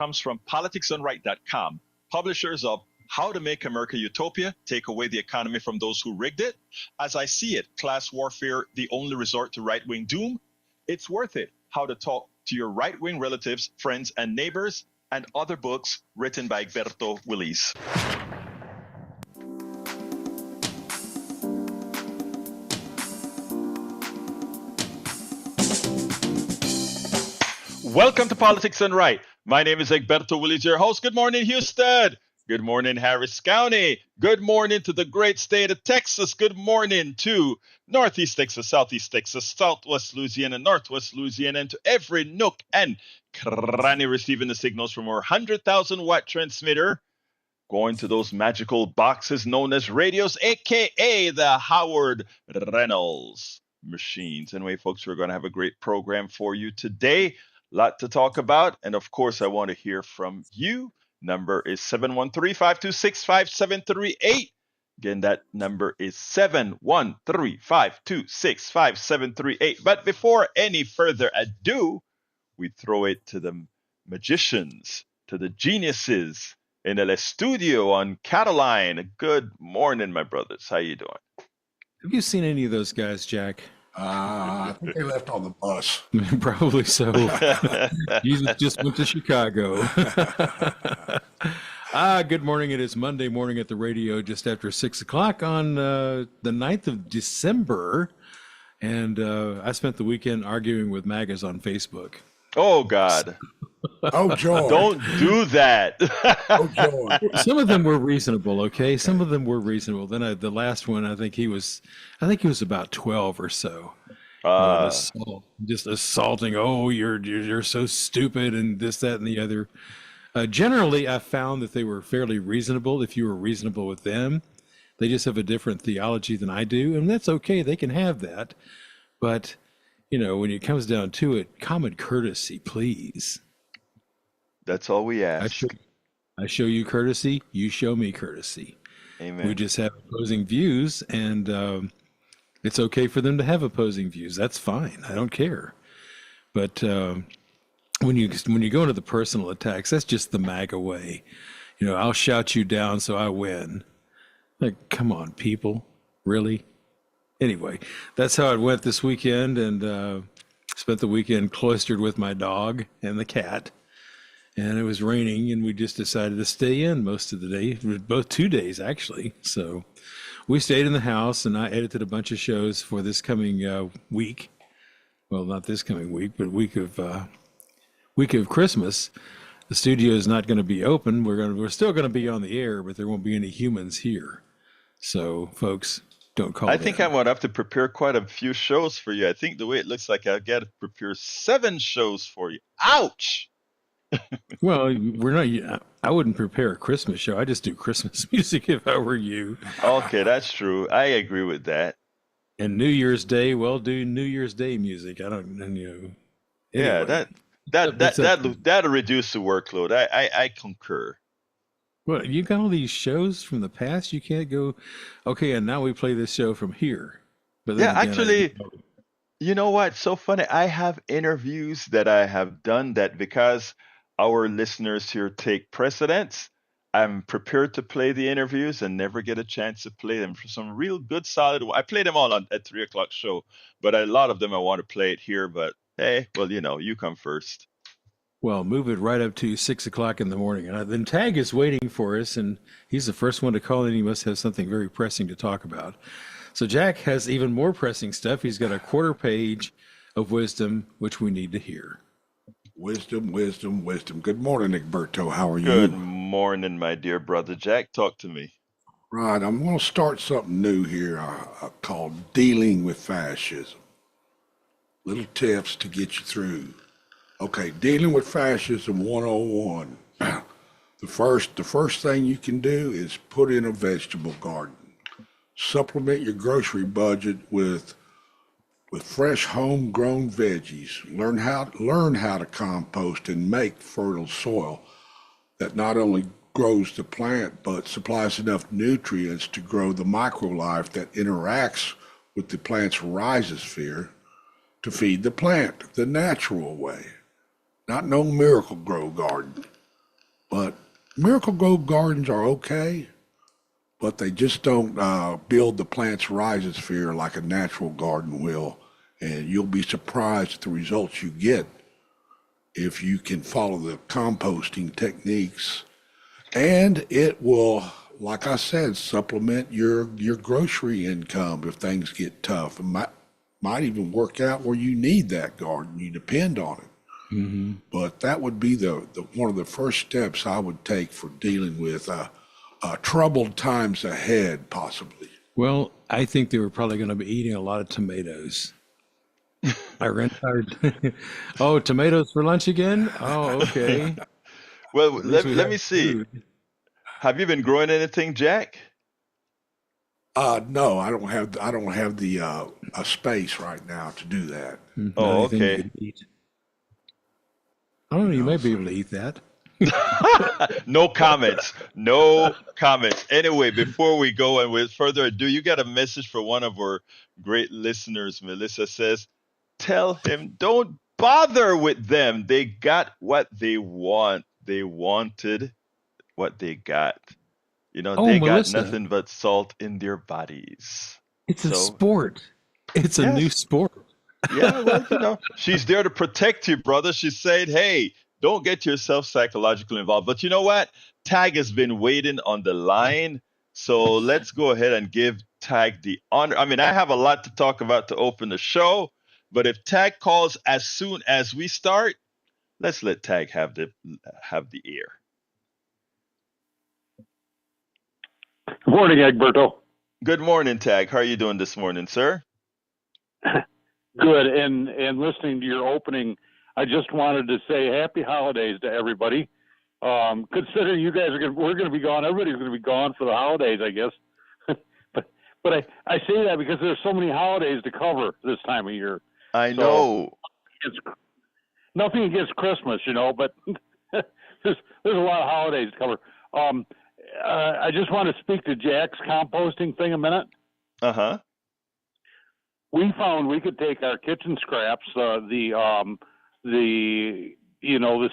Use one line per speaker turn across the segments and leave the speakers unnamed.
comes from politicsdoneright.com, publishers of How to Make America Utopia, Take Away the Economy from Those Who Rigged It, As I See It, Class Warfare, The Only Resort to Right-Wing Doom, It's Worth It, How to Talk to Your Right-Wing Relatives, Friends, and Neighbors, and other books written by Egberto Willis. Welcome to Politics Done Right. My name is Egberto Willis, your host. Good morning, Houston. Good morning, Harris County. Good morning to the great state of Texas. Good morning to Northeast Texas, Southeast Texas, Southwest Louisiana, Northwest Louisiana, and to every nook and cranny receiving the signals from our 100,000 watt transmitter going to those magical boxes known as radios, aka the Howard Reynolds machines. Anyway, folks, we're going to have a great program for you today. Lot to talk about. And of course, I want to hear from you. Number is 713-526-5738. Again, that number is 713-526-5738. But before any further ado, we throw it to the magicians, to the geniuses in El Estudio on Cataline. Good morning, my brothers. How you doing?
Have you seen any of those guys, Jack?
I think they left on the bus.
Probably so. Jesus just went to Chicago. Good morning. It is Monday morning at the radio just after 6 o'clock on the 9th of December. And I spent the weekend arguing with MAGAs on Facebook.
Oh, God.
Oh, George.
Don't do that.
Oh, George.
Some of them were reasonable, okay? Some of them were reasonable. Then the last one, I think he was about 12 or so. Just assaulting, oh, you're so stupid and this, that, and the other. Generally, I found that they were fairly reasonable if you were reasonable with them. They just have a different theology than I do, and that's okay. They can have that. But, when it comes down to it, common courtesy, please.
That's all we ask.
I show you courtesy, you show me courtesy.
Amen.
We just have opposing views, and it's okay for them to have opposing views. That's fine. I don't care. But when you go into the personal attacks, that's just the MAGA way. I'll shout you down so I win. Like, come on, people. Really? Anyway, that's how it went this weekend, and spent the weekend cloistered with my dog and the cat. And it was raining, and we just decided to stay in most of the day, both 2 days, actually. So we stayed in the house, and I edited a bunch of shows for this coming week. Well, not this coming week, but week of Christmas. The studio is not going to be open. We're still going to be on the air, but there won't be any humans here. So, folks, don't call.
I think I'm going to have to prepare quite a few shows for you. I think the way it looks like I've got to prepare 7 shows for you. Ouch!
Well, I wouldn't prepare a Christmas show. I just do Christmas music if I were you.
Okay, that's true. I agree with that.
And New Year's Day, do New Year's Day music. I don't, anyway.
Yeah, that'll reduce the workload. I concur.
Well, you got all these shows from the past. You can't go, okay, and now we play this show from here. But then
Yeah,
again,
actually, you know what? So funny. I have interviews that I have done that because our listeners here take precedence. I'm prepared to play the interviews and never get a chance to play them for some real good solid. I play them all at 3 o'clock show, but a lot of them I want to play it here. But hey, well, you come first.
Well, move it right up to 6 o'clock in the morning. And then Tag is waiting for us, and he's the first one to call in. He must have something very pressing to talk about. So Jack has even more pressing stuff. He's got a quarter page of wisdom, which we need to hear.
Wisdom, wisdom, wisdom. Good morning, Egberto. How are you?
Good morning, my dear brother Jack. Talk to me.
Right. I'm going to start something new here called Dealing with Fascism. Little tips to get you through. Okay, Dealing with Fascism 101. The first thing you can do is put in a vegetable garden. Supplement your grocery budget with fresh homegrown veggies. Learn how to compost and make fertile soil that not only grows the plant but supplies enough nutrients to grow the microlife that interacts with the plant's rhizosphere to feed the plant the natural way. Not no miracle grow garden. Miracle Grow gardens are okay, but they just don't build the plant's rhizosphere like a natural garden will. And you'll be surprised at the results you get if you can follow the composting techniques. And it will, like I said, supplement your grocery income if things get tough. It might even work out where you need that garden. You depend on it. But that would be the one of the first steps I would take for dealing with troubled times ahead, possibly.
Well, I think they were probably going to be eating a lot of tomatoes. I rented. Oh, tomatoes for lunch again? Oh, okay.
Well,
At least we
let
have
me see.
food.
Have you been growing anything, Jack?
No, I don't have the a space right now to do that.
Not
Oh,
anything you
okay.
could eat. I don't know. You
No,
may be
sir.
able to eat that.
No comments. No comments. Anyway, before we go and with further ado, you got a message for one of our great listeners. Melissa says, tell him don't bother with them. They got what they want. They wanted what they got.
Oh,
They got
Melissa,
nothing but salt in their bodies.
it's a
So,
sport. It's a new
yes.
sport.
Yeah, well, she's there to protect you, brother. She said, hey, don't get yourself psychologically involved. But you know what? Tag has been waiting on the line. So let's go ahead and give Tag the honor. I mean, I have a lot to talk about to open the show, but if Tag calls as soon as we start, let's let Tag have the air.
Good morning, Egberto.
Good morning, Tag. How are you doing this morning, sir?
Good. And listening to your opening, I just wanted to say happy holidays to everybody. Considering you guys we're going to be gone. Everybody's going to be gone for the holidays, I guess. but I say that because there's so many holidays to cover this time of year.
I
So
know.
it's nothing against Christmas, but there's a lot of holidays to cover. I just want to speak to Jack's composting thing a minute.
Uh-huh.
We found we could take our kitchen scraps, the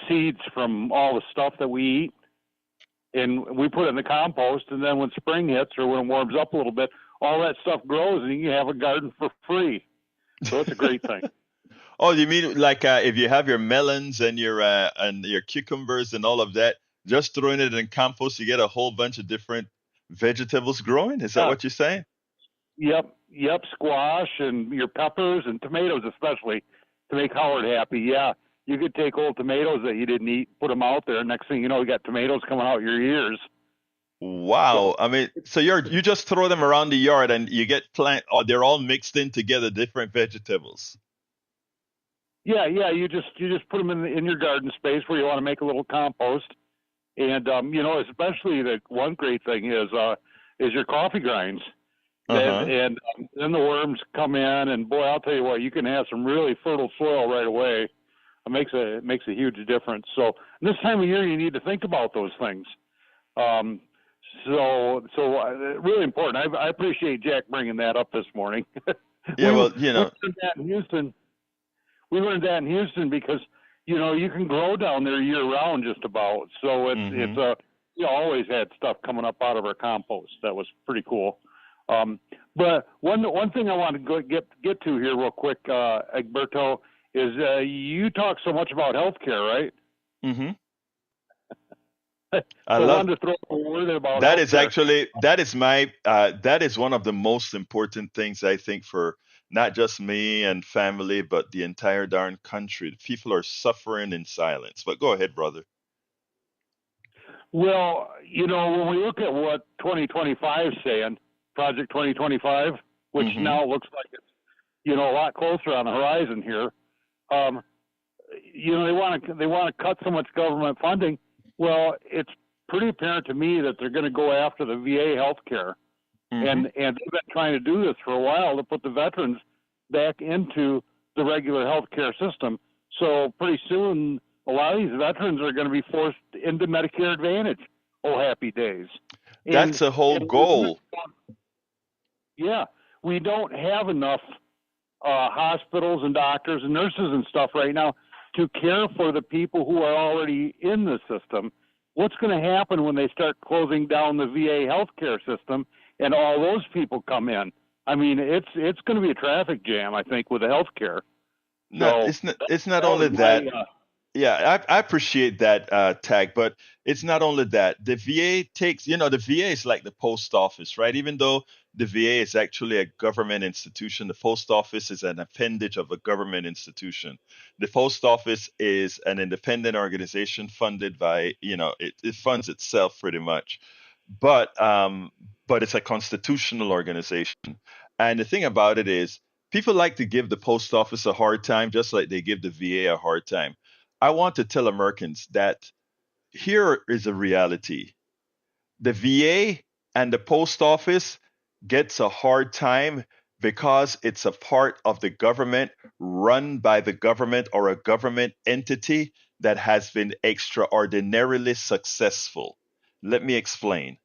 seeds from all the stuff that we eat, and we put it in the compost. And then when spring hits or when it warms up a little bit, all that stuff grows, and you can have a garden for free. So it's a great thing.
Oh, you mean like if you have your melons and your cucumbers and all of that, just throwing it in compost, you get a whole bunch of different vegetables growing? Is that
Yeah.
what you're saying?
Yep. Squash and your peppers and tomatoes, especially to make Howard happy. Yeah, you could take old tomatoes that you didn't eat, put them out there. Next thing you know, you got tomatoes coming out your ears.
Wow.
So
I mean, so you just throw them around the yard and you get they're all mixed in together, different vegetables.
yeah, you just put them in your garden space where you want to make a little compost. And especially the one great thing is your coffee grinds.
Uh-huh.
And then the worms come in, and boy, I'll tell you what, you can have some really fertile soil right away. It makes a huge difference. So this time of year, you need to think about those things. So really important. I appreciate Jack bringing that up this morning.
Yeah, well,
We learned that in Houston. We learned that in Houston because you can grow down there year round just about. So it's always had stuff coming up out of our compost. That was pretty cool. But one thing I want to get to here real quick, Egberto, is you talk so much about healthcare, right?
Mm-hmm.
So
I
I
love
wanted to throw a word about
that is
healthcare.
actually that is one of the most important things I think for not just me and family, but the entire darn country. People are suffering in silence. But go ahead, brother.
Well, when we look at what 2025 is saying, Project 2025, which
Mm-hmm.
now looks like it's a lot closer on the horizon here. They want to cut so much government funding. Well, it's pretty apparent to me that they're going to go after the VA healthcare,
Mm-hmm.
and they've been trying to do this for a while to put the veterans back into the regular healthcare system. So pretty soon, a lot of these veterans are going to be forced into Medicare Advantage. Oh, happy days!
That's a whole goal.
Yeah, we don't have enough hospitals and doctors and nurses and stuff right now to care for the people who are already in the system. what's going to happen when they start closing down the VA healthcare system and all those people come in? I mean, it's going to be a traffic jam, I think, with the healthcare.
Not,
So
it's not
that
only
was my,
that. Yeah, I appreciate that, Tag, but it's not only that. The VA takes, the VA is like the post office, right? Even though the VA is actually a government institution, the post office is an appendage of a government institution. The post office is an independent organization funded by, it funds itself pretty much. But but it's a constitutional organization. And the thing about it is, people like to give the post office a hard time, just like they give the VA a hard time. I want to tell Americans that here is a reality. The VA and the post office gets a hard time because it's a part of the government, run by the government or a government entity that has been extraordinarily successful. Let me explain.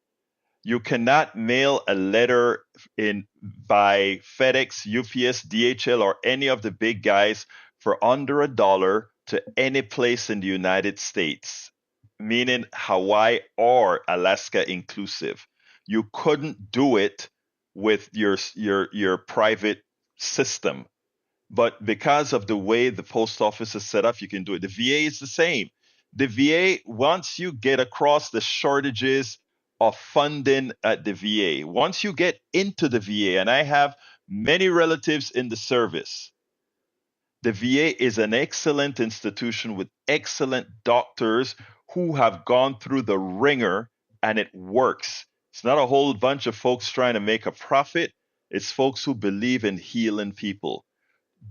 You cannot mail a letter in by FedEx, UPS, DHL, or any of the big guys for under $1 to any place in the United States, meaning Hawaii or Alaska inclusive. You couldn't do it with your private system. But because of the way the post office is set up, you can do it. The VA is the same. The VA, once you get across the shortages of funding at the VA, once you get into the VA, and I have many relatives in the service, the VA is an excellent institution with excellent doctors who have gone through the ringer and it works. It's not a whole bunch of folks trying to make a profit, it's folks who believe in healing people.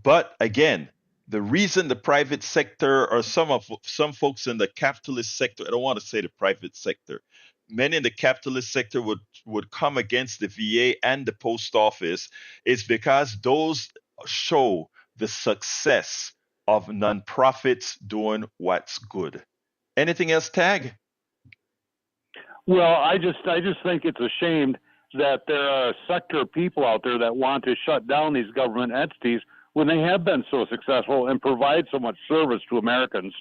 But again, the reason the private sector or some folks in the capitalist sector, I don't want to say the private sector, many in the capitalist sector would come against the VA and the post office is because those show the success of nonprofits doing what's good. Anything else, Tag?
well, I just think it's a shame that there are a sector of people out there that want to shut down these government entities when they have been so successful and provide so much service to Americans.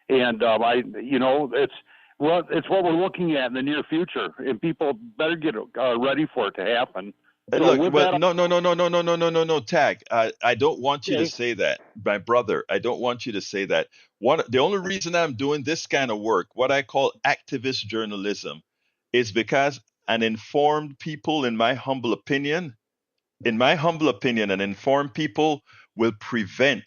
And it's what we're looking at in the near future, and people better get ready for it to happen. So
Look,
with
well,
that,
no, no, no, no, no, no, no, no, no, no, Tag. I don't want you to
okay,
say that, my brother. I don't want you to say that. The only reason I'm doing this kind of work, what I call activist journalism, is because an informed people, in my humble opinion, an informed people will prevent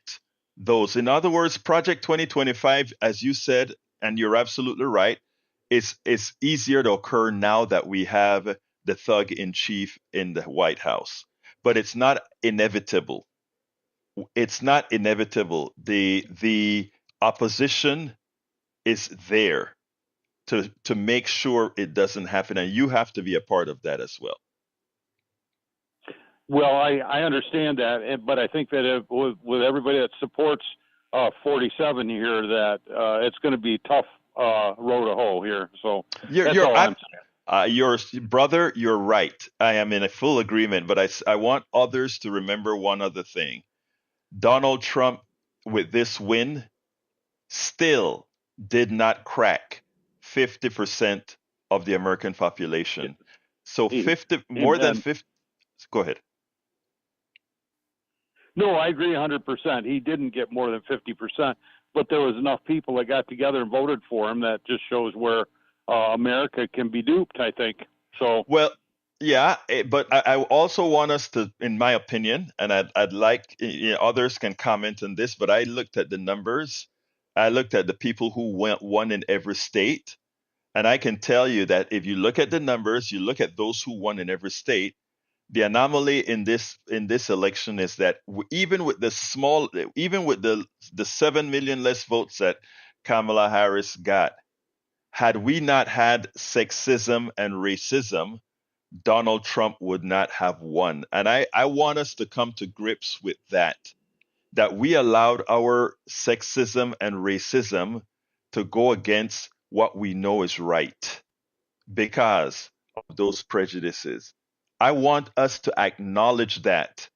those. In other words, Project 2025, as you said, and you're absolutely right, it's easier to occur now that we have the thug in chief in the White House. But it's not inevitable. It's not inevitable. The opposition is there to make sure it doesn't happen, and you have to be a part of that as well.
well, I understand that, but I think that with everybody that supports 47 here, that it's going to be tough row to hoe here. So
You're,
that's
you're,
all I'm
I'm,
saying.
your brother, you're right. I am in a full agreement, but I want others to remember one other thing. Donald Trump, with this win, still did not crack 50% of the American population. So
He,
50, more than
amen.
50, go ahead.
No, I agree 100%. He didn't get more than 50%, but there was enough people that got together and voted for him. That just shows where America can be duped, I think. So,
Well, yeah, but I also want us to, in my opinion, and I'd like others can comment on this, but I looked at the numbers. I looked at the people who won in every state, and I can tell you that if you look at the numbers, you look at those who won in every state, the anomaly in this election is that even with the 7 million less votes that Kamala Harris got, had we not had sexism and racism, Donald Trump would not have won. And I want us to come to grips with that we allowed our sexism and racism to go against what we know is right because of those prejudices. I want us to acknowledge that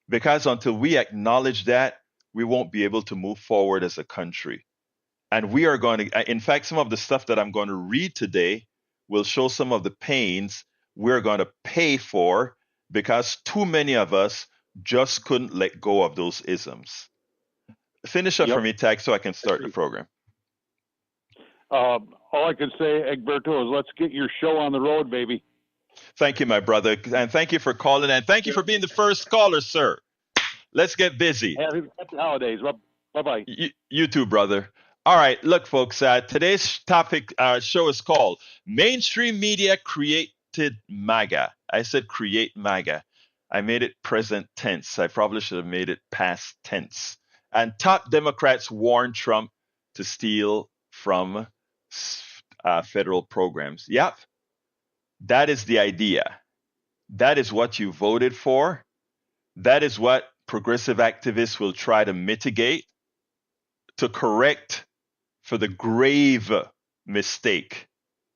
because until we acknowledge that, we won't be able to move forward as a country. And we are going to, in fact, some of the stuff that I'm going to read today will show some of the pains we're going to pay for because too many of us just couldn't let go of those isms. Finish up for
Yep.
me, Tag, so I can start the program.
All I can say, Egberto, is let's get your show on the road, baby.
Thank you, my brother. And thank you for calling. And thank you for being the first caller, sir. Let's get busy.
Happy holidays. Bye-bye.
You too, brother. All right, look, folks. Today's topic show is called Mainstream Media Created MAGA. I said create MAGA. I made it present tense. I probably should have made it past tense. And top Democrats warn Trump to steal from federal programs. Yep, that is the idea. That is what you voted for. That is what progressive activists will try to mitigate, to correct for the grave mistake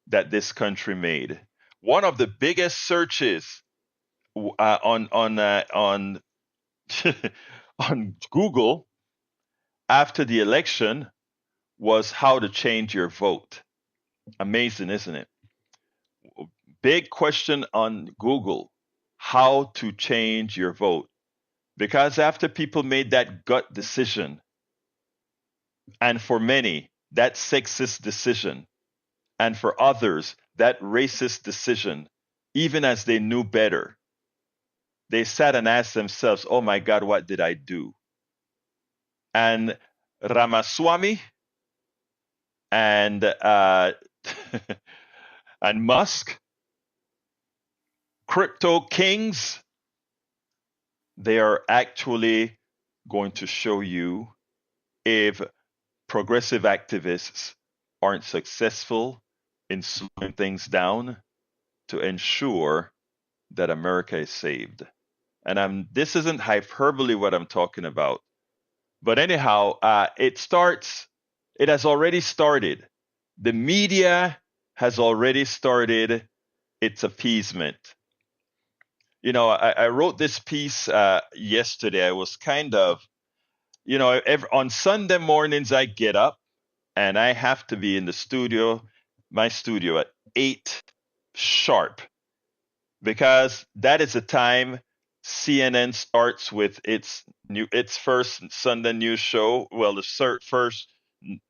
that this country made. One of the biggest searches on on Google after the election was how to change your vote. Amazing, isn't it? Big question on Google: how to change your vote. Because after people made that gut decision, and for many, that sexist decision, and for others, that racist decision, even as they knew better, they sat and asked themselves, oh my God, what did I do? And Ramaswamy and and Musk, crypto kings, they are actually going to show you if progressive activists aren't successful in slowing things down to ensure that America is saved. And this isn't hyperbole what I'm talking about. But anyhow, it has already started. The media has already started its appeasement. You know, I wrote this piece yesterday. I was kind of, you know, on Sunday mornings I get up and I have to be in the studio, my studio at 8 sharp, because that is the time CNN starts with its first Sunday news show. Well, the first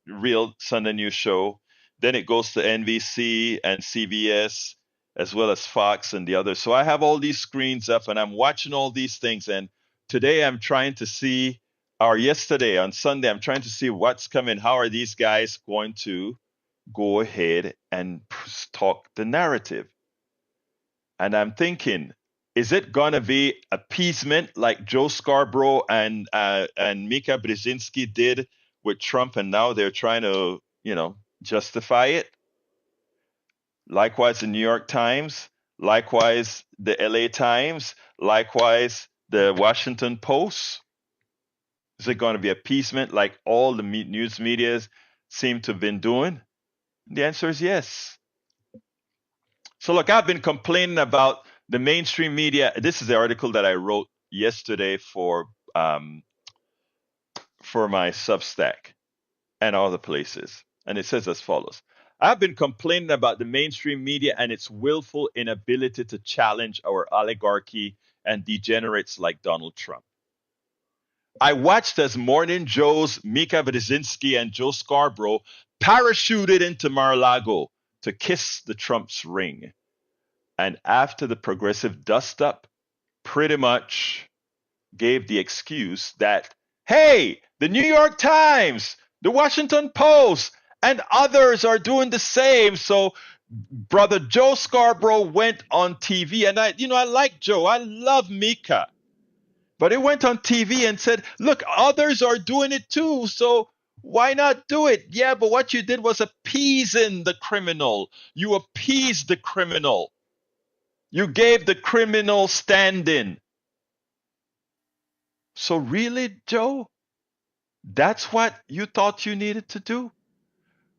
real Sunday news show. Then it goes to NBC and CBS, as well as Fox and the others. So I have all these screens up and I'm watching all these things. And today I'm trying to see, or yesterday on Sunday, I'm trying to see what's coming. How are these guys going to go ahead and talk the narrative? And I'm thinking, is it going to be appeasement like Joe Scarborough and Mika Brzezinski did with Trump, and now they're trying to, you know, justify it? Likewise, the New York Times, likewise, the LA Times, likewise, the Washington Post. Is it going to be appeasement like all the news medias seem to have been doing? The answer is yes. So look, I've been complaining about the mainstream media. This is the article that I wrote yesterday for my Substack and other places. And it says as follows. I've been complaining about the mainstream media and its willful inability to challenge our oligarchy and degenerates like Donald Trump. I watched as Morning Joe's Mika Brzezinski and Joe Scarborough parachuted into Mar-a-Lago to kiss the Trump's ring. And after the progressive dust-up, pretty much gave the excuse that, hey, the New York Times, the Washington Post, and others are doing the same. So brother Joe Scarborough went on TV, and I like Joe. I love Mika. But he went on TV and said, look, others are doing it too, so why not do it? Yeah, but what you did was appeasing the criminal. You appeased the criminal. You gave the criminal standing. So really, Joe, that's what you thought you needed to do?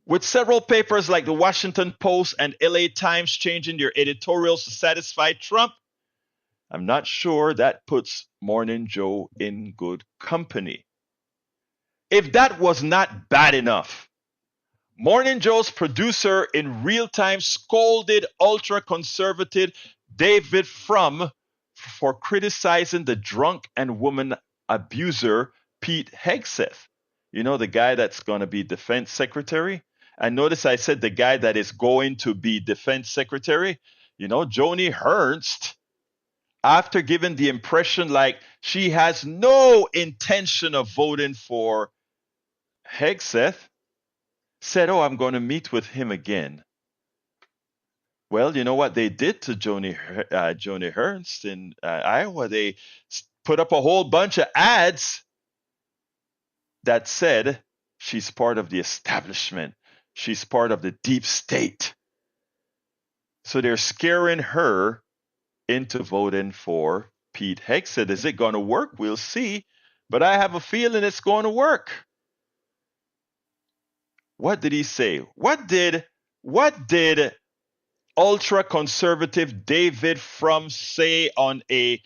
With several papers like the Washington Post and LA Times changing their editorials to satisfy Trump, I'm not sure that puts Morning Joe in good company. If that was not bad enough, Morning Joe's producer in real time scolded ultra conservative David Frum for criticizing the drunk and woman abuser Pete Hegseth. You know, the guy that's going to be defense secretary? And notice I said the guy that is going to be defense secretary. You know, Joni Ernst, after giving the impression like she has no intention of voting for Hegseth, said, "Oh, I'm going to meet with him again." Well, you know what they did to Joni Ernst in Iowa? They put up a whole bunch of ads that said she's part of the establishment. She's part of the deep state. So they're scaring her into voting for Pete Hegseth. Is it going to work? We'll see. But I have a feeling it's going to work. What did he say? What did ultra conservative David Frum say on a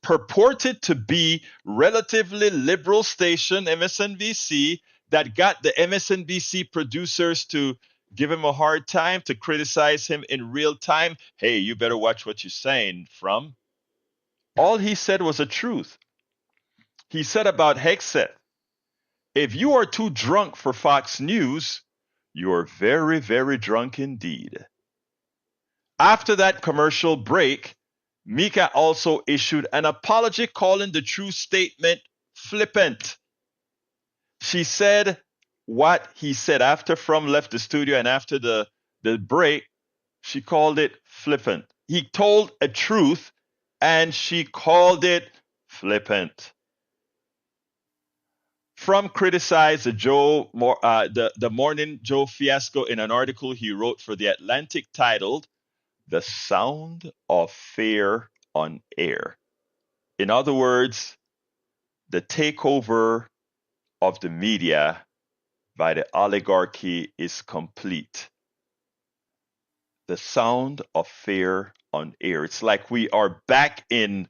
purported to be relatively liberal station, MSNBC, that got the MSNBC producers to give him a hard time, to criticize him in real time? Hey, you better watch what you're saying, Frum. All he said was the truth. He said about Hegseth, if you are too drunk for Fox News, you are very, very drunk indeed. After that commercial break, Mika also issued an apology calling the true statement flippant. She said what he said after Frum left the studio and after the break, she called it flippant. He told a truth and she called it flippant. Frum criticized the Morning Joe fiasco in an article he wrote for The Atlantic titled "The Sound of Fear on Air." In other words, the takeover of the media by the oligarchy is complete. The sound of fear on air. It's like we are back in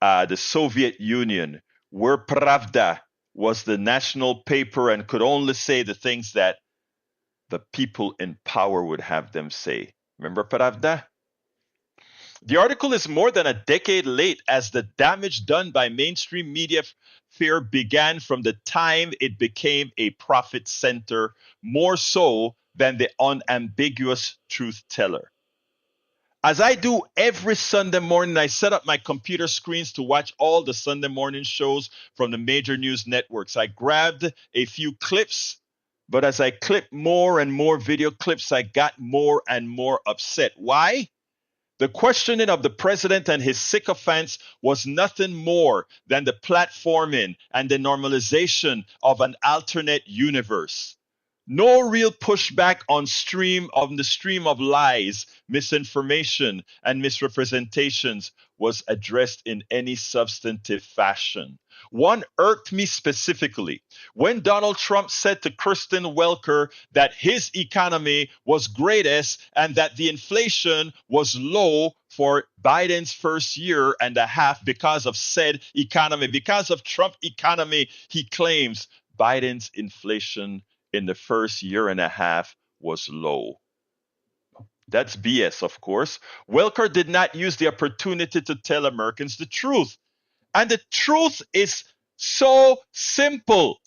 the Soviet Union, where Pravda was the national paper and could only say the things that the people in power would have them say. Remember Pravda? The article is more than a decade late, as the damage done by mainstream media fear began from the time it became a profit center, more so than the unambiguous truth teller. As I do every Sunday morning, I set up my computer screens to watch all the Sunday morning shows from the major news networks. I grabbed a few clips, but as I clipped more and more video clips, I got more and more upset. Why? The questioning of the president and his sycophants was nothing more than the platforming and the normalization of an alternate universe. No real pushback on the stream of lies, misinformation, and misrepresentations was addressed in any substantive fashion. One irked me specifically when Donald Trump said to Kristen Welker that his economy was greatest and that the inflation was low for Biden's first year and a half because of said economy. Because of Trump economy, he claims Biden's inflation in the first year and a half was low. That's BS, of course. Welker did not use the opportunity to tell Americans the truth. And the truth is so simple.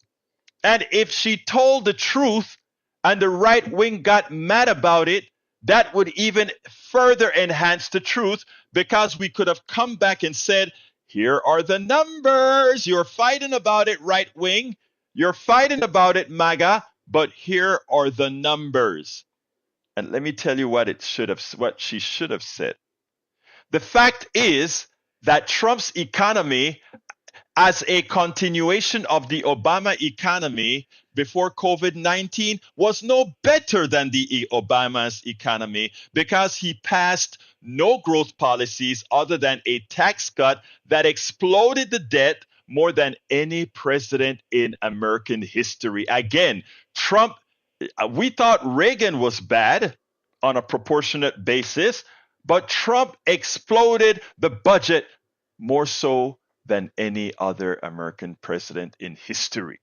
And if she told the truth and the right wing got mad about it, that would even further enhance the truth, because we could have come back and said, here are the numbers. You're fighting about it, right wing. You're fighting about it, MAGA, but here are the numbers. And let me tell you what she should have said. The fact is that Trump's economy, as a continuation of the Obama economy before COVID-19, was no better than the Obama's economy, because he passed no growth policies other than a tax cut that exploded the debt more than any president in American history. Again, Trump, we thought Reagan was bad on a proportionate basis, but Trump exploded the budget more so than any other American president in history.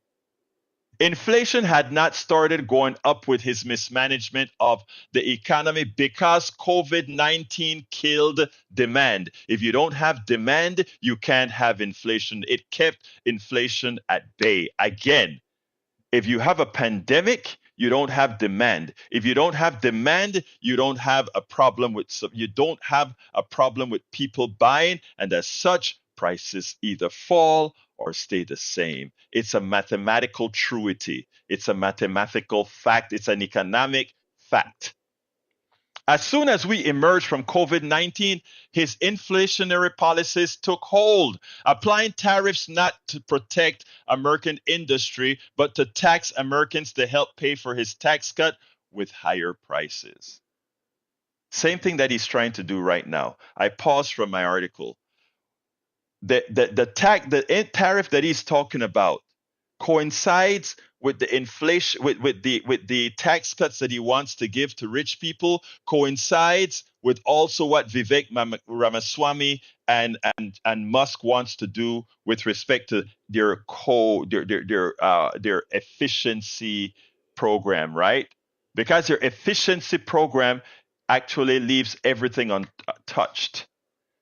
Inflation had not started going up with his mismanagement of the economy because COVID 19 killed demand. If you don't have demand, you can't have inflation. It kept inflation at bay. Again, if you have a pandemic, you don't have demand. If you don't have demand, you don't have a problem with people buying, and as such, prices either fall or stay the same. It's a mathematical truity. It's a mathematical fact. It's an economic fact. As soon as we emerged from COVID 19, his inflationary policies took hold, applying tariffs not to protect American industry, but to tax Americans to help pay for his tax cut with higher prices. Same thing that he's trying to do right now. I paused from my article. The tariff that he's talking about coincides with the inflation with the tax cuts that he wants to give to rich people, coincides with also what Vivek Ramaswamy and Musk wants to do with respect to their efficiency program, right? Because their efficiency program actually leaves everything untouched.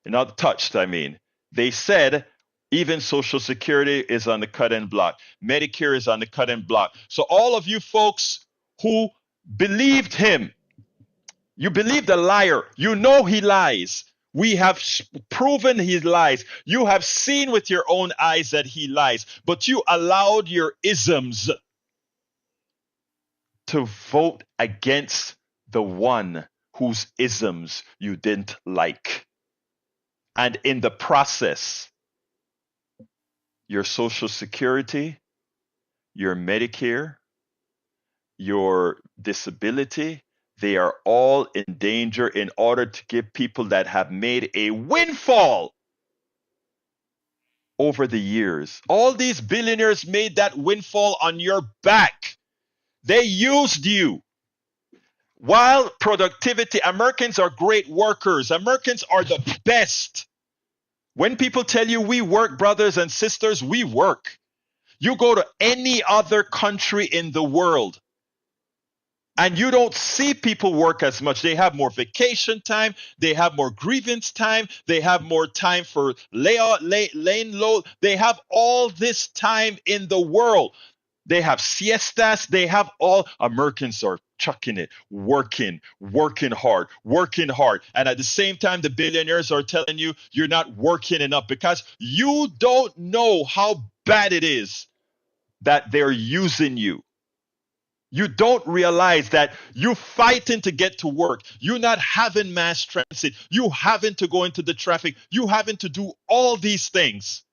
Not touched, I mean. They said even Social Security is on the cutting block. Medicare is on the cutting block. So all of you folks who believed him, you believe the liar. You know he lies. We have proven he lies. You have seen with your own eyes that he lies. But you allowed your isms to vote against the one whose isms you didn't like. And in the process, your Social Security, your Medicare, your disability, they are all in danger in order to give people that have made a windfall over the years. All these billionaires made that windfall on your back. They used you. While productivity, Americans are great workers. Americans are the best. When people tell you we work, brothers and sisters, we work. You go to any other country in the world and you don't see people work as much. They have more vacation time. They have more grievance time. They have more time for lane load. They have all this time in the world. They have siestas. They have all. Americans are chucking it, working hard. And at the same time, the billionaires are telling you you're not working enough because you don't know how bad it is that they're using you. You don't realize that you're fighting to get to work. You're not having mass transit. You having to go into the traffic. You having to do all these things.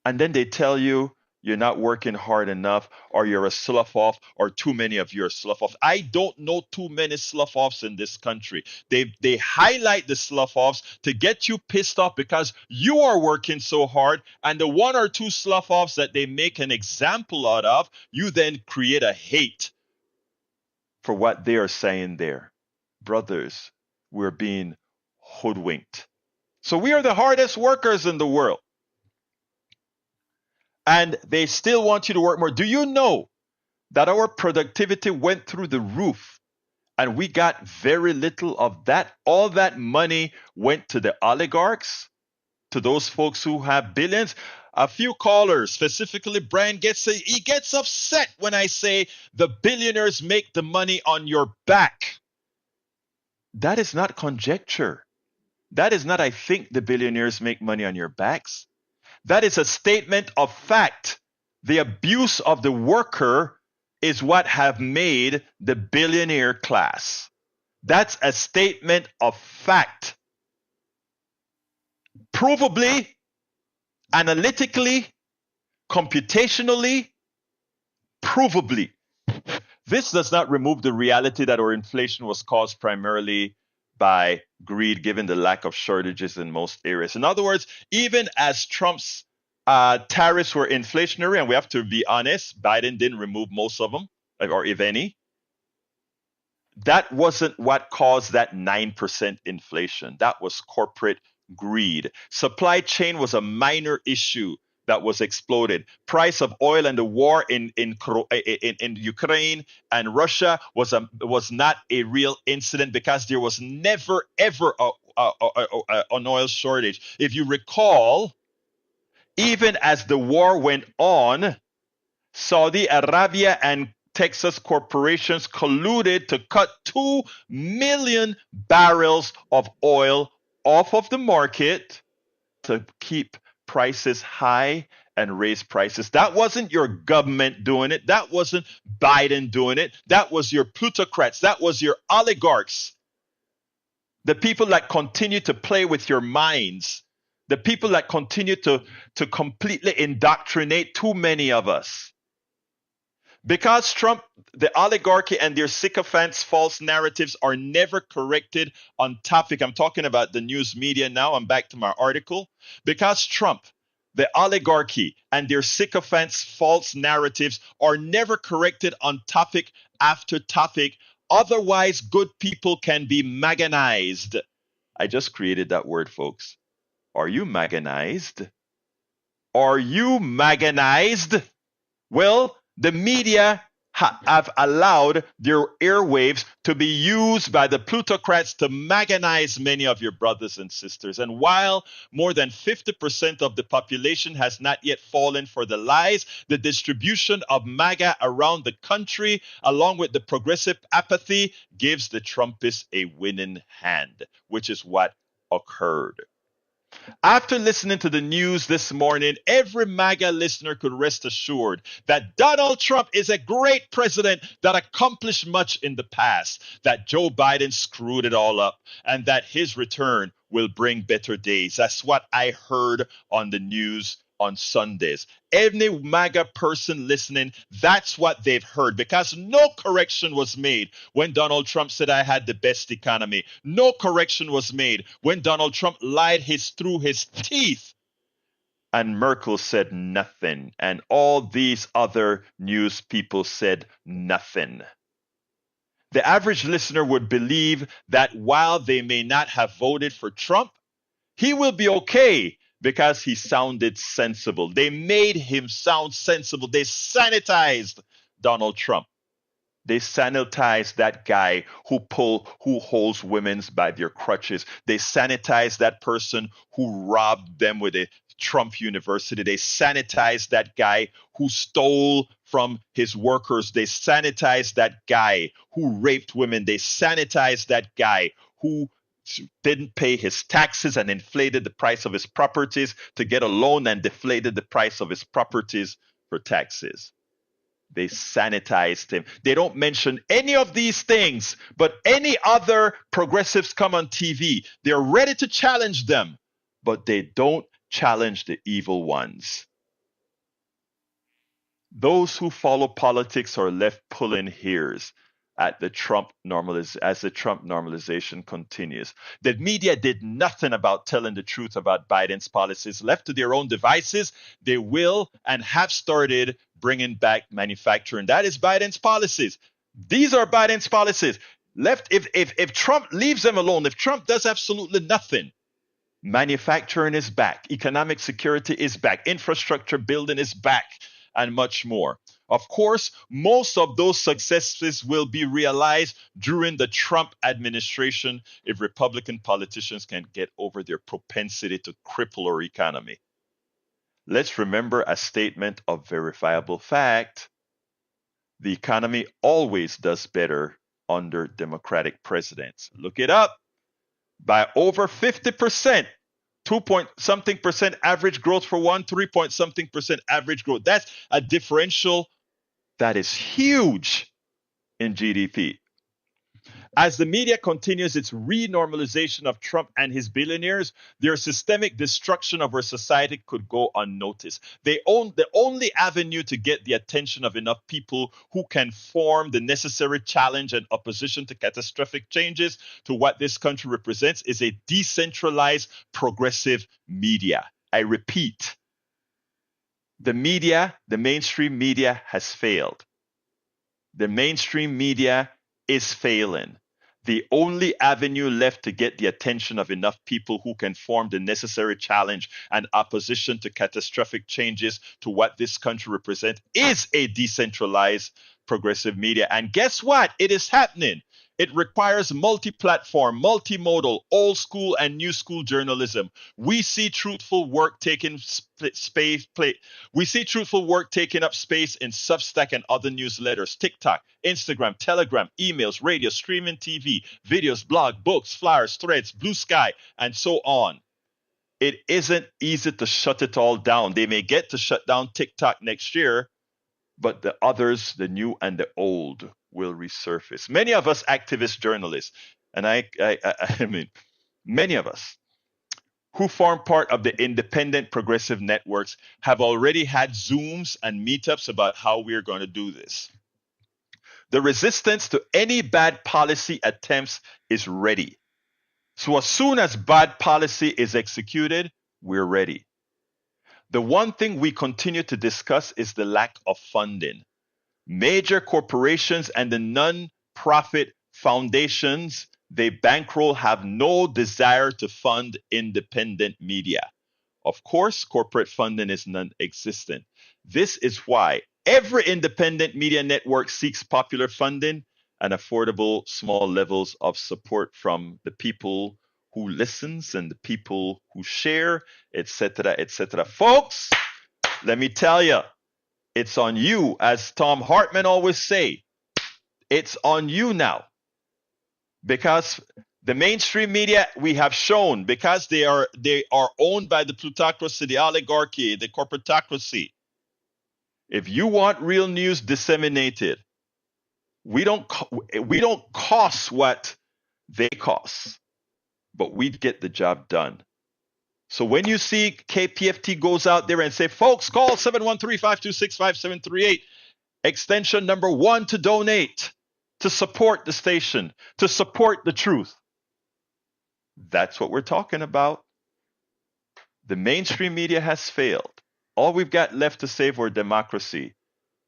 And then they tell you you're not working hard enough, or you're a slough off, or too many of you are slough offs. I don't know too many slough offs in this country. They highlight the slough offs to get you pissed off because you are working so hard, and the one or two slough offs that they make an example out of, you then create a hate for what they are saying there. Brothers, we're being hoodwinked. So we are the hardest workers in the world. And they still want you to work more. Do you know that our productivity went through the roof and we got very little of that? All that money went to the oligarchs, to those folks who have billions. A few callers, specifically Brian, he gets upset when I say the billionaires make the money on your back. That is not conjecture. That is not, I think the billionaires make money on your backs. That is a statement of fact. The abuse of the worker is what have made the billionaire class. That's a statement of fact. Provably, analytically, computationally, provably. This does not remove the reality that our inflation was caused primarily by greed, given the lack of shortages in most areas. In other words, even as Trump's tariffs were inflationary, and we have to be honest, Biden didn't remove most of them, or if any. That wasn't what caused that 9% inflation. That was corporate greed. Supply chain was a minor issue that was exploded. Price of oil and the war in Ukraine and Russia was not a real incident because there was never ever an oil shortage. If you recall, even as the war went on, Saudi Arabia and Texas corporations colluded to cut 2 million barrels of oil off of the market to keep prices high and raise prices. That wasn't your government doing it. That wasn't Biden doing it. That was your plutocrats. That was your oligarchs. The people that continue to play with your minds. The people that continue to completely indoctrinate too many of us. Because Trump, the oligarchy, and their sycophants' false narratives are never corrected on topic. I'm talking about the news media now. I'm back to my article. Because Trump, the oligarchy, and their sycophants' false narratives are never corrected on topic after topic. Otherwise, good people can be MAGAnized. I just created that word, folks. Are you MAGAnized? Are you MAGAnized? Well, the media have allowed their airwaves to be used by the plutocrats to MAGAnize many of your brothers and sisters. And while more than 50% of the population has not yet fallen for the lies, the distribution of MAGA around the country, along with the progressive apathy, gives the Trumpists a winning hand, which is what occurred. After listening to the news this morning, every MAGA listener could rest assured that Donald Trump is a great president that accomplished much in the past, that Joe Biden screwed it all up, and that his return will bring better days. That's what I heard on the news on Sundays. Any MAGA person listening, that's what they've heard, because no correction was made when Donald Trump said I had the best economy. No correction was made when Donald Trump lied through his teeth. And Merkel said nothing. And all these other news people said nothing. The average listener would believe that while they may not have voted for Trump, he will be okay because he sounded sensible. They made him sound sensible. They sanitized Donald Trump. They sanitized that guy who holds women by their crutches. They sanitized that person who robbed them with a Trump University. They sanitized that guy who stole from his workers. They sanitized that guy who raped women. They sanitized that guy who didn't pay his taxes and inflated the price of his properties to get a loan and deflated the price of his properties for taxes. They sanitized him. They don't mention any of these things, but any other progressives come on TV. They're ready to challenge them, but they don't challenge the evil ones. Those who follow politics are left pulling hairs as the Trump normalization continues. The media did nothing about telling the truth about Biden's policies. Left to their own devices, they will and have started bringing back manufacturing. That is Biden's policies. These are Biden's policies. If Trump leaves them alone, if Trump does absolutely nothing, manufacturing is back, economic security is back, infrastructure building is back, and much more. Of course, most of those successes will be realized during the Trump administration if Republican politicians can get over their propensity to cripple our economy. Let's remember a statement of verifiable fact. The economy always does better under Democratic presidents. Look it up. By over 50%. 2-point-something% average growth for one, 3-point-something% average growth. That's a differential that is huge in GDP. As the media continues its renormalization of Trump and his billionaires, their systemic destruction of our society could go unnoticed. The only avenue to get the attention of enough people who can form the necessary challenge and opposition to catastrophic changes to what this country represents is a decentralized progressive media. I repeat, the mainstream media has failed. The mainstream media is failing. the only avenue left to get the attention of enough people who can form the necessary challenge and opposition to catastrophic changes to what this country represents is a decentralized progressive media. And guess what? It is happening. It requires multi-platform, multimodal, old school and new school journalism. We see truthful work taking space. We see truthful work taking up space in Substack and other newsletters, TikTok, Instagram, Telegram, emails, radio, streaming TV, videos, blog, books, flyers, threads, Blue Sky, and so on. It isn't easy to shut it all down. They may get to shut down TikTok next year, but the others, the new and the old, will resurface. Many of us activist journalists, and I mean, many of us who form part of the independent progressive networks have already had Zooms and meetups about how we're going to do this. The resistance to any bad policy attempts is ready. So as soon as bad policy is executed, we're ready. The one thing we continue to discuss is the lack of funding. Major corporations and the non-profit foundations they bankroll have no desire to fund independent media. Of course, corporate funding is non-existent. This is why every independent media network seeks popular funding and affordable small levels of support from the people who listens and the people who share, etc., etc. Folks, let me tell you, it's on you, as Tom Hartman always say. It's on you now, because the mainstream media, we have shown, because they are owned by the plutocracy, the oligarchy, the corporatocracy. If you want real news disseminated, we don't cost what they cost, but we get the job done. So when you see KPFT goes out there and say, folks, call 713-526-5738, extension number 1 to donate, to support the station, to support the truth. That's what we're talking about. The mainstream media has failed. All we've got left to save our democracy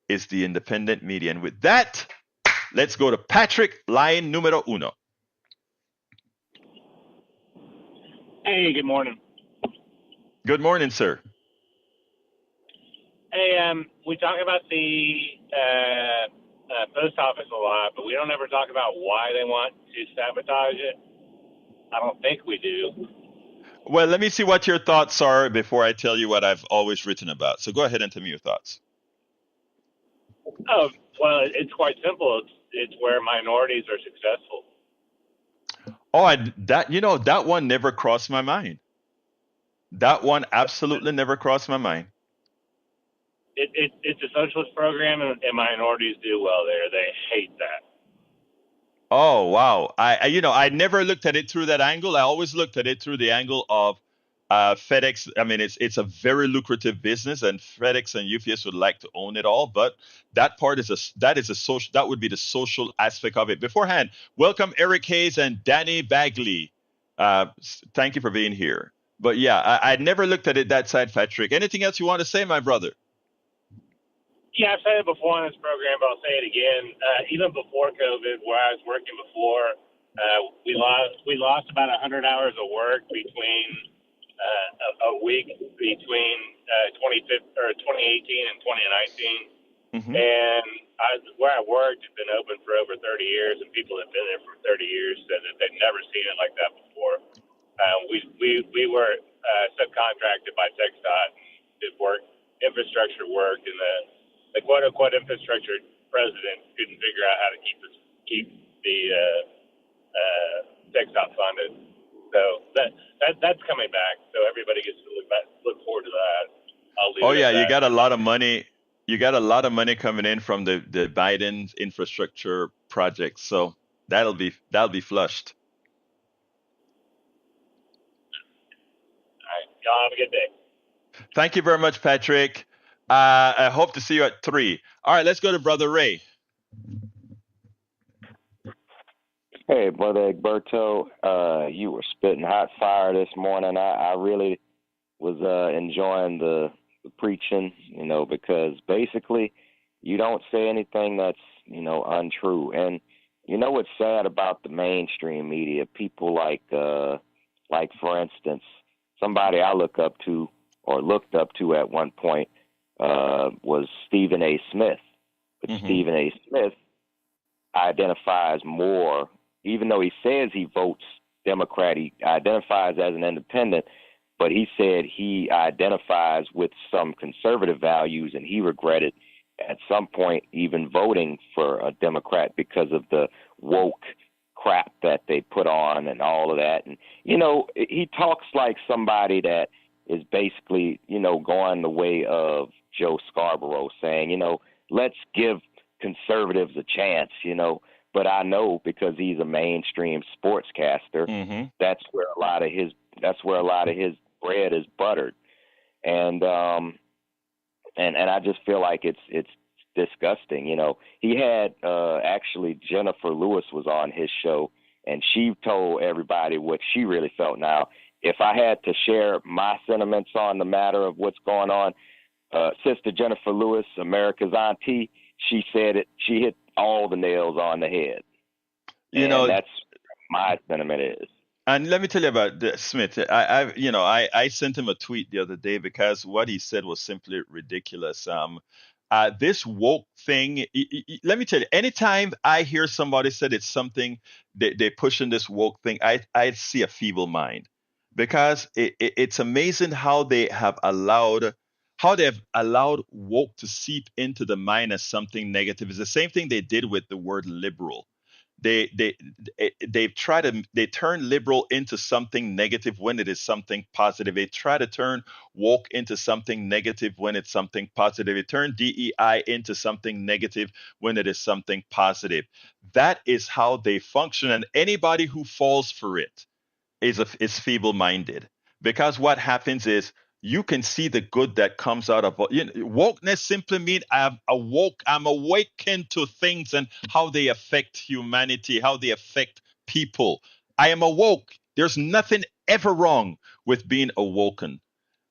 is the independent media. And with that, let's go to Patrick, line numero uno.
Hey, good morning.
Good morning, sir.
Hey, we talk about the post office a lot, but we don't ever talk about why they want to sabotage it. I don't think we do.
Well, let me see what your thoughts are before I tell you what I've always written about. So go ahead and tell me your thoughts.
Oh, well, it's quite simple. It's where minorities are successful.
Oh, that one never crossed my mind. That one absolutely never crossed my mind.
It's a socialist program, and minorities do well there. They hate that.
Oh, wow. I never looked at it through that angle. I always looked at it through the angle of FedEx. I mean, it's a very lucrative business, and FedEx and UPS would like to own it all. But that part is that would be the social aspect of it. Beforehand, welcome Eric Hayes and Danny Bagley. Thank you for being here. But yeah, I never looked at it that side, Patrick. Anything else you want to say, my brother?
Yeah, I've said it before on this program, but I'll say it again. Even before COVID, where I was working before, we lost about 100 hours of work between a week between 2018 and 2019.
Mm-hmm.
And where I worked had been open for over 30 years, and people that have been there for 30 years said that they'd never seen it like that before. We were subcontracted by TxDOT and did infrastructure work, and the quote unquote infrastructure president couldn't figure out how to keep the TxDOT funded. So that's coming back. So everybody gets to look forward to that.
Oh yeah, you got a lot of money. You got a lot of money coming in from the Biden infrastructure projects. So that'll be flushed.
All right, y'all have a good day.
Thank you very much, Patrick. I hope to see you at 3. All right, let's go to Brother Ray.
Hey, Brother Egberto, you were spitting hot fire this morning. I really was enjoying the preaching, because basically you don't say anything that's, untrue. And, you know what's sad about the mainstream media? People like for instance, somebody I look up to or looked up to at one point was Stephen A. Smith. But
Mm-hmm.
Stephen A. Smith identifies more, even though he says he votes Democrat, he identifies as an independent, but he said he identifies with some conservative values, and he regretted at some point even voting for a Democrat because of the woke crap that they put on and all of that. And, you know, he talks like somebody that is basically, you know, going the way of Joe Scarborough, saying, you know, let's give conservatives a chance, you know. But I know, because he's a mainstream sportscaster,
Mm-hmm.
that's where a lot of his bread is buttered. And I just feel like it's disgusting. You know, he had actually Jennifer Lewis was on his show, and she told everybody what she really felt. Now, if I had to share my sentiments on the matter of what's going on, Sister Jennifer Lewis, America's auntie, she said it. She hit all the nails on the head,
You
and
know,
that's my sentiment is.
and let me tell you about Smith. I sent him a tweet the other day because what he said was simply ridiculous. This woke thing. Let me tell you. Anytime I hear somebody said it's something they pushing this woke thing, I see a feeble mind, because it's amazing how they have allowed woke to seep into the mind as something negative. It's the same thing they did with the word liberal. They turn liberal into something negative when it is something positive. They try to turn woke into something negative when it's something positive. They turn DEI into something negative when it is something positive. That is how they function, and anybody who falls for it is feeble minded, because what happens is you can see the good that comes out of wokeness. Simply mean I'm awakened to things and how they affect humanity, how they affect people. I am awoke. There's nothing ever wrong with being awoken.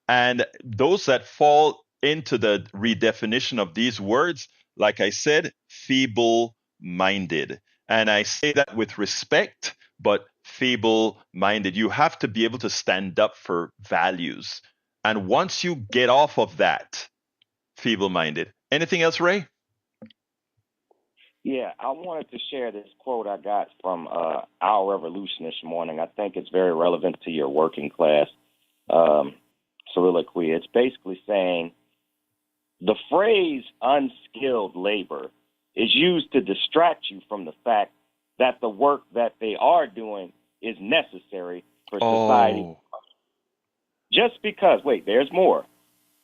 And those that fall into the redefinition of these words, like I said, feeble minded. And I say that with respect, but feeble minded. You have to be able to stand up for values. And once you get off of that, feeble minded. Anything else, Ray?
Yeah, I wanted to share this quote I got from Our Revolution this morning. I think it's very relevant to your working class soliloquy. It's basically saying the phrase unskilled labor is used to distract you from the fact that the work that they are doing is necessary for society.
Oh,
Just because, wait, there's more.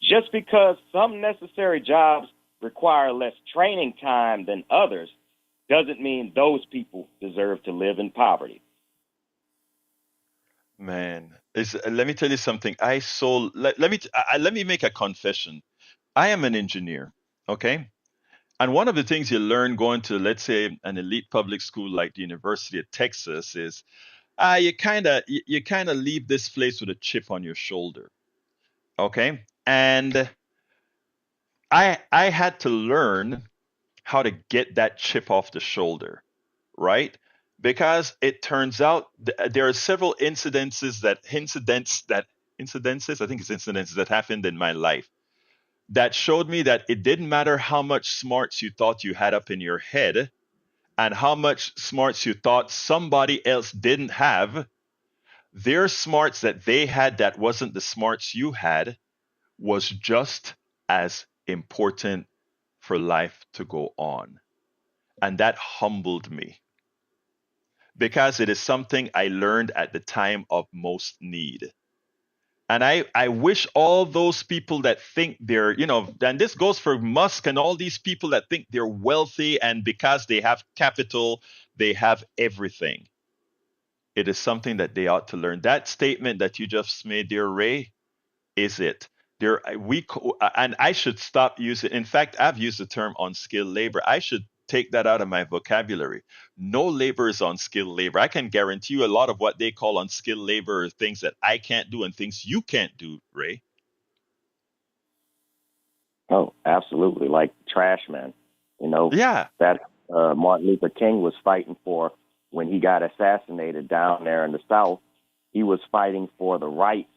Just because some necessary jobs require less training time than others doesn't mean those people deserve to live in poverty.
man. Let me tell you something. Let me make a confession. I am an engineer. Okay. And one of the things you learn going to, let's say, an elite public school like the University of Texas is you kind of leave this place with a chip on your shoulder. Okay. And I had to learn how to get that chip off the shoulder, right? Because it turns out there are several incidences, I think it's incidences that happened in my life that showed me that it didn't matter how much smarts you thought you had up in your head and how much smarts you thought somebody else didn't have. Their smarts that they had that wasn't the smarts you had was just as important for life to go on. And that humbled me, because it is something I learned at the time of most need. And I wish all those people that think and this goes for Musk and all these people that think they're wealthy and because they have capital, they have everything. It is something that they ought to learn. That statement that you just made, dear Ray, is it. And I should stop using. In fact, I've used the term unskilled labor. I should take that out of my vocabulary. No labor is unskilled labor. I can guarantee you a lot of what they call unskilled labor are things that I can't do and things you can't do, Ray.
Oh, absolutely. Like trash men, you know,
Yeah.
that Martin Luther King was fighting for when he got assassinated down there in the South. He was fighting for the rights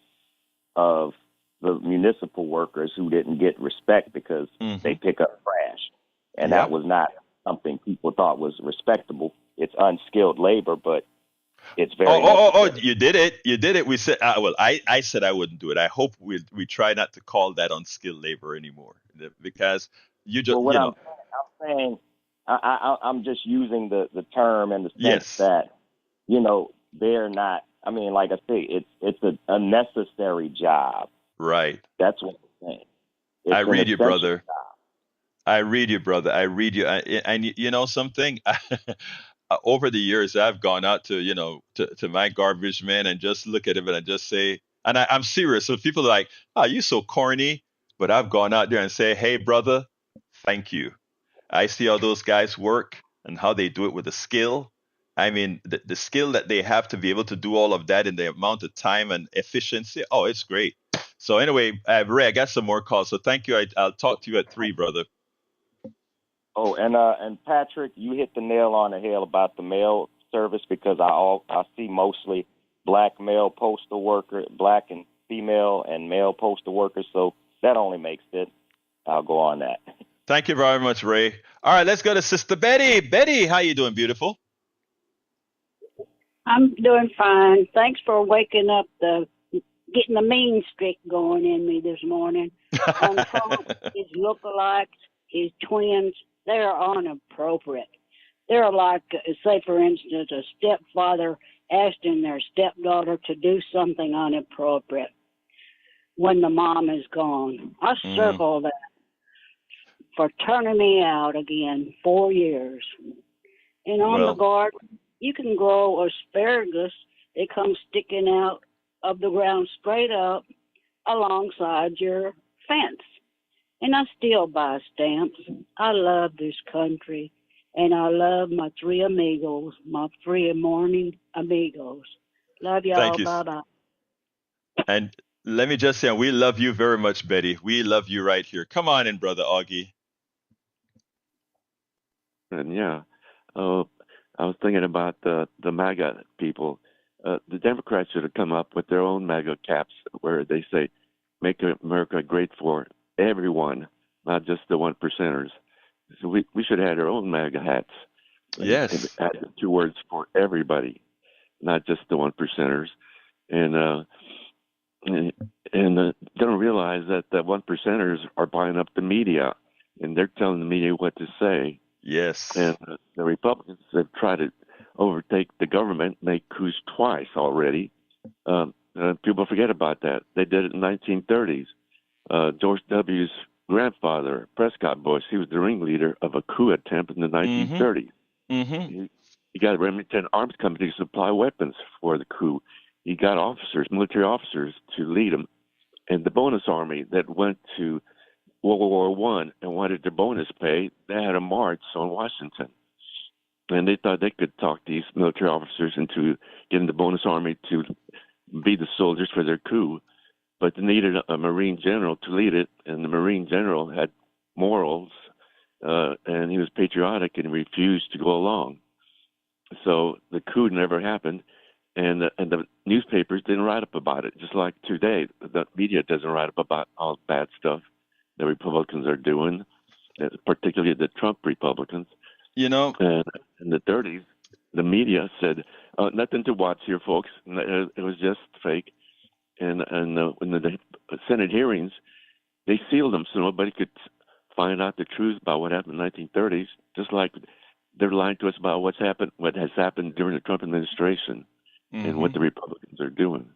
of the municipal workers who didn't get respect because they pick up trash. And that was not something people thought was respectable. It's unskilled labor, but it's very necessary.
You did it. You did it. We said, well, I said I wouldn't do it. I hope we try not to call that unskilled labor anymore because you just,
Well, what I'm saying, I'm just using the term in the sense
yes,
that, they're not, I mean, like I say, it's a unnecessary job.
right.
That's what I'm saying.
I
It's an
read you,
essential
brother.
job.
I read you, brother. I read you. And you know something? Over the years, I've gone out to, to my garbage man and just look at him and I just say, and I'm serious. So people are like, oh, you so corny. But I've gone out there and say, hey, brother, thank you. I see how those guys work and how they do it with a skill. I mean, the skill that they have to be able to do all of that in the amount of time and efficiency. Oh, it's great. So anyway, Ray, I got some more calls. So thank you. I'll talk to you at 3, brother.
Oh, and Patrick, you hit the nail on the head about the mail service because I see mostly black male postal worker, black and female and male postal workers, so that only makes it. I'll go on that.
Thank you very much, Ray. All right, let's go to Sister Betty. Betty, how you doing, beautiful?
I'm doing fine. Thanks for waking up getting the mean streak going in me this morning. On Trump, his lookalikes, his twins, they're inappropriate. They're like, say, for instance, a stepfather asking their stepdaughter to do something inappropriate when the mom is gone. I circle that for turning me out again 4 years. And on the garden, you can grow asparagus. They come sticking out of the ground straight up alongside your fence. And I still buy stamps. I love this country. And I love my 3 amigos, my 3 morning amigos. Love
Thank
y'all.
you.
Bye-bye.
And let me just say, we love you very much, Betty. We love you right here. Come on in, brother Augie.
And yeah, I was thinking about the MAGA people. The Democrats should have come up with their own MAGA caps where they say, make America great for everyone, not just the 1%ers. So we should have had our own MAGA hats.
Yes.
And add the 2 words for everybody, not just the 1%ers. And don't realize that the 1%ers are buying up the media, and they're telling the media what to say.
Yes.
And the Republicans have tried to overtake the government, make coups twice already. People forget about that. They did it in the 1930s. George W.'s grandfather, Prescott Bush, he was the ringleader of a coup attempt in the 1930s. He got Remington Arms Company to supply weapons for the coup. He got military officers, to lead them. And the bonus army that went to World War One and wanted their bonus pay, they had a march on Washington. And they thought they could talk these military officers into getting the bonus army to be the soldiers for their coup. But they needed a Marine general to lead it, and the Marine general had morals, and he was patriotic and refused to go along. So the coup never happened, and the newspapers didn't write up about it. Just like today, the media doesn't write up about all the bad stuff the Republicans are doing, particularly the Trump Republicans.
You know,
And in the 30s, the media said, nothing to watch here, folks. It was just fake. And in the Senate hearings, they sealed them so nobody could find out the truth about what happened in the 1930s, just like they're lying to us about what has happened during the Trump administration and what the Republicans are doing.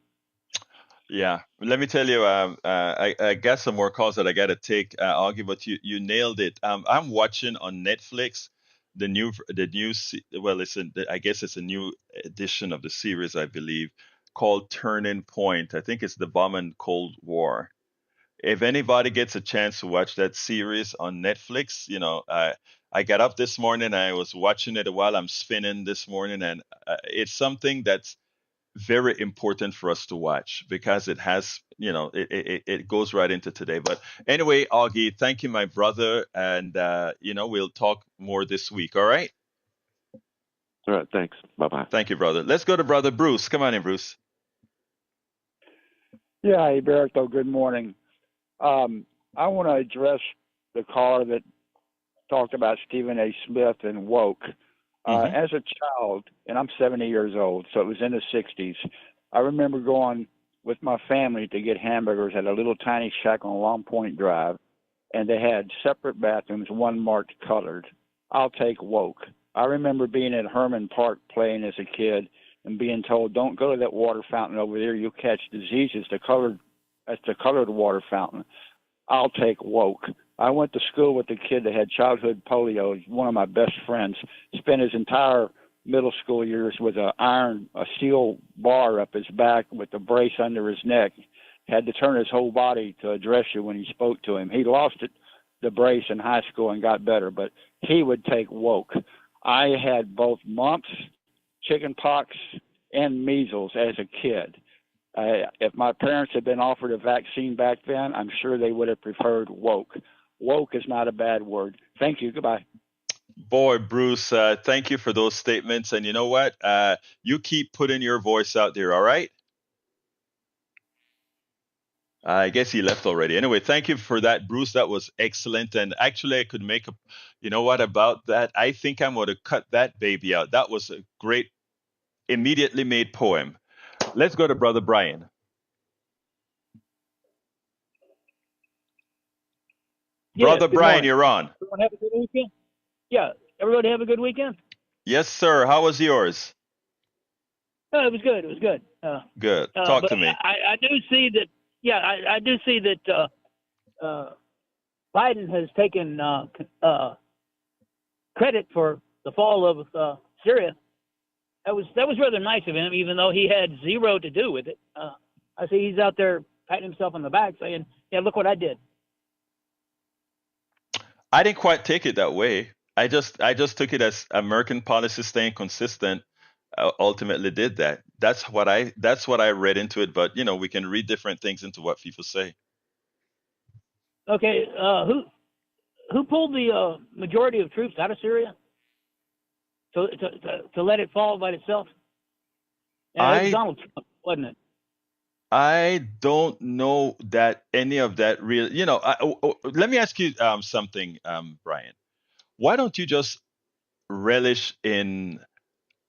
Yeah, let me tell you, I got some more calls that I got to take, Augie, but you nailed it. I'm watching on Netflix well, I guess it's a new edition of the series, I believe, called Turning Point. I think it's the bomb and Cold War. If anybody gets a chance to watch that series on Netflix, I got up this morning, I was watching it while I'm spinning this morning, and it's something that's very important for us to watch because it has, it goes right into today. But anyway, Augie, thank you, my brother, and we'll talk more this week. All right.
All right. Thanks. Bye bye.
Thank you, brother. Let's go to brother Bruce. Come on in, Bruce.
Yeah, Alberto, good morning. I want to address the caller that talked about Stephen A. Smith and woke. As a child, and I'm 70 years old, so it was in the 60s, I remember going with my family to get hamburgers at a little tiny shack on Long Point Drive, and they had separate bathrooms, one marked colored. I'll take woke. I remember being at Herman Park playing as a kid and being told, don't go to that water fountain over there, you'll catch diseases. That's the colored water fountain. I'll take woke. I went to school with a kid that had childhood polio. He's one of my best friends. Spent his entire middle school years with a steel bar up his back with a brace under his neck. Had to turn his whole body to address you when he spoke to him. He lost the brace in high school and got better, but he would take woke. I had both mumps, chicken pox, and measles as a kid. If my parents had been offered a vaccine back then, I'm sure they would have preferred woke. Woke is not a bad word. Thank you. Goodbye.
Boy, Bruce, thank you for those statements. And you know what? You keep putting your voice out there, all right? I guess he left already. Anyway, thank you for that, Bruce. That was excellent. And actually, I could make you know what about that? I think I'm going to cut that baby out. That was a great, immediately made poem. Let's go to Brother Brian. Brother Brian,
morning.
you're on.
Everyone have a good weekend? Yeah, everybody have a good weekend?
Yes, sir. How was yours?
It was good. It was good.
Good. Talk to me.
I do see that. Yeah, I do see that Biden has taken credit for the fall of Syria. That was rather nice of him, even though he had zero to do with it. I see he's out there patting himself on the back, saying, "Yeah, look what I did."
I didn't quite take it that way. I just took it as American policy staying consistent. Ultimately, did that. That's what I read into it. But we can read different things into what people say.
Okay, who pulled the majority of troops out of Syria to let it fall by itself? And it was Donald Trump, wasn't it?
I don't know that any of that really. Let me ask you something, Brian. Why don't you just relish in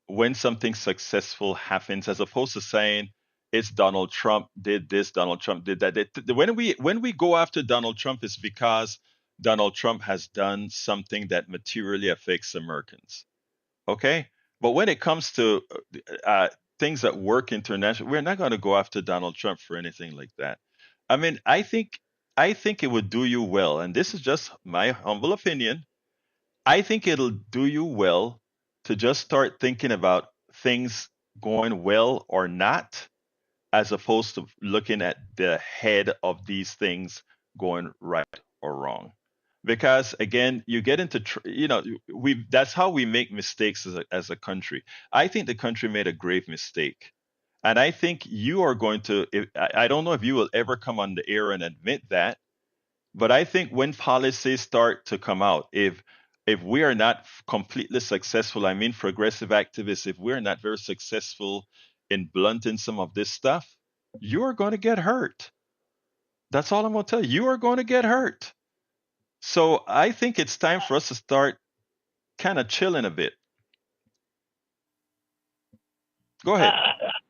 when something successful happens, as opposed to saying it's Donald Trump did this, Donald Trump did that. When we go after Donald Trump, it's because Donald Trump has done something that materially affects Americans. Okay, but when it comes to things that work internationally, we're not going to go after Donald Trump for anything like that. I mean, I think it would do you well, and this is just my humble opinion. I think it'll do you well to just start thinking about things going well or not, as opposed to looking at the head of these things going right or wrong. Because again, you get into, we that's how we make mistakes as a country. I think the country made a grave mistake. And I think you are going to, I don't know if you will ever come on the air and admit that, but I think when policies start to come out, if we are not completely successful, I mean progressive activists, if we're not very successful in blunting some of this stuff, you are going to get hurt. That's all I'm going to tell you. You are going to get hurt. So I think it's time for us to start kind of chilling a bit. Go ahead.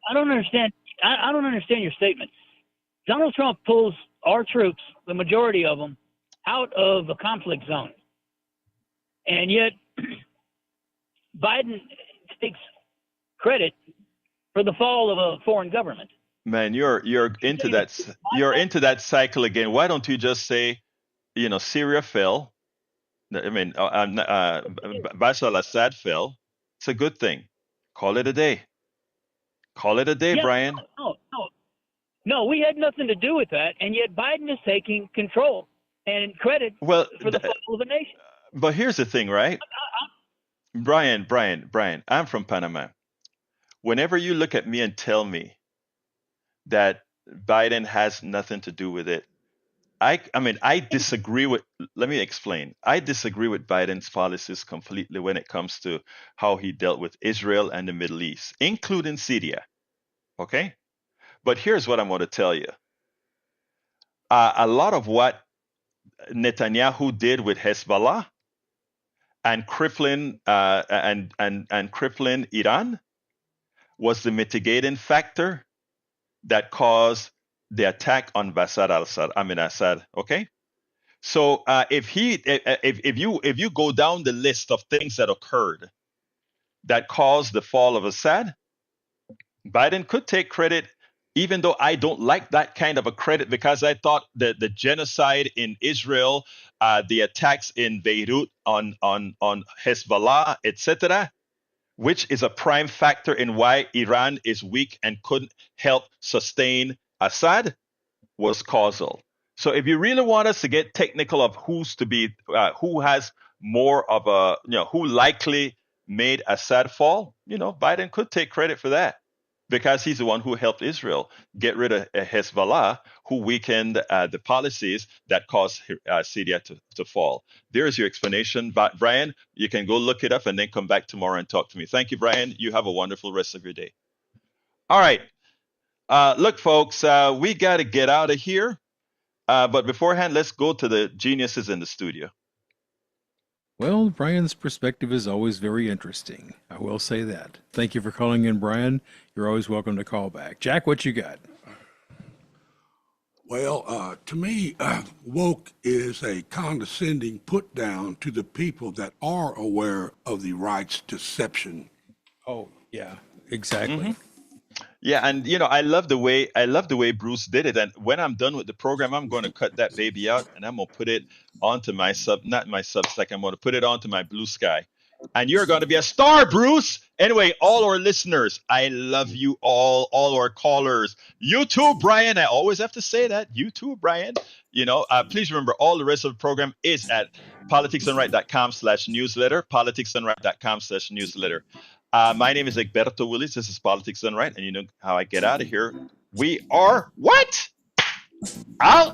I don't understand. I don't understand your statement. Donald Trump pulls our troops, the majority of them, out of the conflict zone, and yet Biden takes credit for the fall of a foreign government.
Man, you're into that cycle again. Why don't you just say, Syria fell? I mean, Bashar al-Assad fell. It's a good thing. Call it a day. Call it a day, Brian.
No, we had nothing to do with that, and yet Biden is taking control and credit for the fall of the nation.
But here's the thing, right? Brian, I'm from Panama. whenever you look at me and tell me that Biden has nothing to do with it, I mean, I disagree with, let me explain. I disagree with Biden's policies completely when it comes to how he dealt with Israel and the Middle East, including Syria. Okay? But here's what I'm going to tell you. A lot of what Netanyahu did with Hezbollah and crippling and crippling Iran was the mitigating factor that caused the attack on Bashar al-Assad. Assad. Okay, so if you go down the list of things that occurred that caused the fall of Assad, Biden could take credit, even though I don't like that kind of a credit, because I thought that the genocide in Israel, the attacks in Beirut on Hezbollah, etc., which is a prime factor in why Iran is weak and couldn't help sustain Assad, was causal. So if you really want us to get technical of who has more of a, who likely made Assad fall, Biden could take credit for that, because he's the one who helped Israel get rid of Hezbollah, who weakened the policies that caused Syria to fall. There's your explanation. But Brian, you can go look it up and then come back tomorrow and talk to me. Thank you, Brian. You have a wonderful rest of your day. All right. Look, folks, we got to get out of here. But beforehand, let's go to the geniuses in the studio.
Well, Brian's perspective is always very interesting. I will say that. Thank you for calling in, Brian. You're always welcome to call back. Jack, what you got?
Well, to me, woke is a condescending put down to the people that are aware of the right's deception.
Oh, yeah, exactly.
Mm-hmm. Yeah, and I love the way Bruce did it. And when I'm done with the program, I'm going to cut that baby out and I'm going to put it onto my not my Substack. I'm going to put it onto my Blue Sky. And you're going to be a star, Bruce. Anyway, all our listeners, I love you all our callers. You too, Brian. I always have to say that. You too, Brian. Please remember, all the rest of the program is at politicsdoneright.com/newsletter, politicsdoneright.com/newsletter. My name is Egberto Willis. This is Politics Done Right. And you know how I get out of here. We are what? Out.